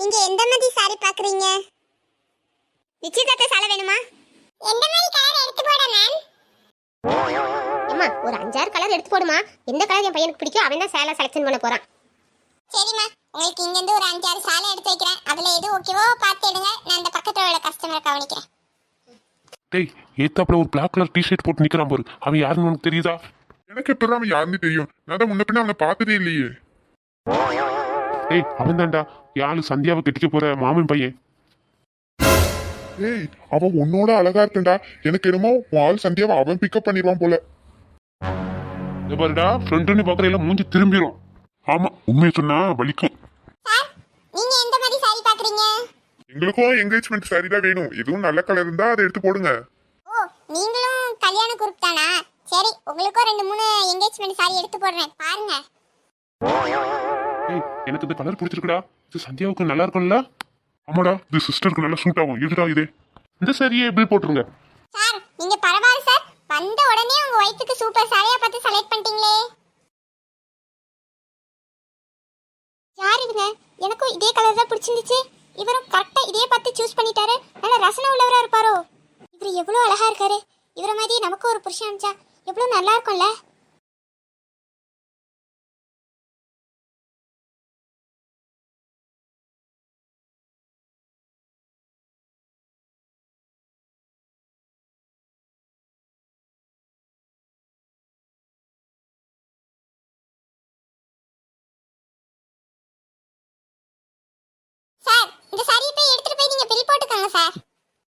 நீங்க எந்த மாதிரி சாரி பாக்குறீங்க? நிச்சயதார்த்த சாலை வேணுமா? எந்த மாதிரி கலர் எடுத்து போட மேம்? அம்மா ஒரு 5-6 கலர் எடுத்து போடுமா. எந்த கலர் என் பையனுக்கு பிடிக்கும் அவன் தான் சேலை செலக்ஷன் பண்ண போறான். சரிம்மா, உங்களுக்கு இங்க இருந்து ஒரு 5-6 சாலை எடுத்து வைக்கிறேன். அதுல எது ஓகேவோ பார்த்து எடுங்க. நான் அந்த பக்கத்துல உள்ள கஸ்டமரை கவனிக்கிறேன். டேய், ஏத்தாப்புல ஒரு பிளாக் கலர் டிஷர்ட் போட்டு நிக்கிறான் பாரு, அவன் யாருன்னு உனக்கு தெரியுதா? எனக்கு எப்பதான் அவன் யாருன்னு தெரியும்? நான் தான் முன்ன பின்ன அவனை பார்த்ததே இல்லையே. டேய், அவன் தான்டா யாரு சந்தியாவை கட்டிக்க போற மாமன் பையன். ஏய், அவன் உன்னோட அழகா இருக்கண்டா. எனக்கு என்னமோ உன் ஆள் சந்தியாவை அவன் பிக்கப் பண்ணிடுவான் போல. இதை பாருடா, ஃப்ரெண்டுன்னு பாக்குற மூஞ்சி திரும்பிடும். ஆமா, உண்மையை சொன்னா வலிக்கும். சார், நீங்க எந்த மாதிரி சாரி பாக்குறீங்க? எங்களுக்கும் என்கேஜ்மெண்ட் சாரி தான் வேணும். எதுவும் நல்ல கலர் இருந்தா அதை எடுத்து போடுங்க. ஓ, நீங்களும் கல்யாண குரூப் தானா? சரி, உங்களுக்கும் 2-3 என்கேஜ்மெண்ட் சாரி எடுத்து போடுறேன், பாருங்க. ஏய், எனக்கு இந்த கலர் பிடிச்சிருக்குடா. இது சந்தியாவுக்கு நல்லா இருக்கும்ல? ஆமாடா, இது சிஸ்டருக்கு நல்லா சூட் ஆகும். எதுடா இது? இந்த சாரியே பில் போட்டுருங்க. சார், நீங்க பரவாயில்ல சார். வந்த உடனே உங்க வயித்துக்கு சூப்பர் சாரியா பார்த்து செலக்ட் பண்ணிட்டீங்களே. யார் இதுங்க? எனக்கும் இதே கலர் தான் பிடிச்சிருந்துச்சு. இவரும் கரெக்டா இதே பார்த்து சூஸ் பண்ணிட்டாரு. நல்ல ரசனை உள்ளவரா இருப்பாரோ. இவர் எவ்வளவு அழகா இருக்காரு. இவர மாதிரி நமக்கு ஒரு புருஷன் அமைச்சா எவ்வளவு நல்லா இருக்கும்ல. சார், இந்த சாரியை போய் எடுத்துட்டு போய் நீங்க பில் போட்டுக்கோங்க சார்.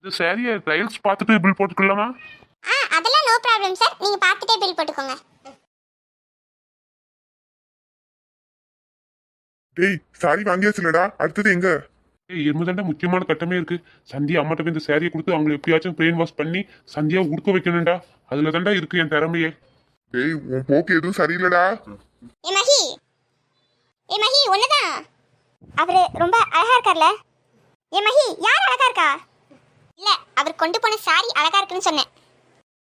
இந்த சாரியை ட்ரையல்ஸ் பார்த்துட்டு பில் போட்டுக்கலாமா? அதெல்லாம் நோ ப்ராப்ளம் சார். நீங்க பார்த்துட்டே பில் போட்டுக்கோங்க. டேய், சாரி வாங்கியாச்சுலடா. அடுத்தது எங்க? ஏய், எருமதாண்டா முக்கியமான கட்டமே இருக்கு. சந்தியா அம்மாட்ட போய் இந்த சாரியை கொடுத்து அவங்களை எப்படியாச்சும் பிரெயின் வாஷ் பண்ணி சந்தியா உடுக்க வைக்கணும்டா. அதுல தாண்டா இருக்கு என் திறமையே. டேய், உன் போக்கு எதுவும் சரியில்லடா. ஏ மஹி ஒண்ணுதான். அவரு ரொம்ப அழகா இருக்கார்ல. ஏ மஹி, யார் அழகா இருக்கா? இல்ல, அவர் கொண்டு போன சாரி அழகா இருக்குன்னு சொன்னேன்.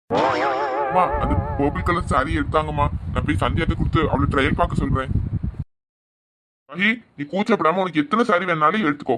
அம்மா, அந்த பர்பிள் கலர் சாரி எடுத்தாங்கம்மா. நான் போய் சந்தியாட்ட கொடுத்து அவளை ட்ரையல் பார்க்க சொல்றேன். மகி, நீ கூச்சப்படாம உனக்கு எத்தனை சாரி வேணாலும் எடுத்துக்கோ.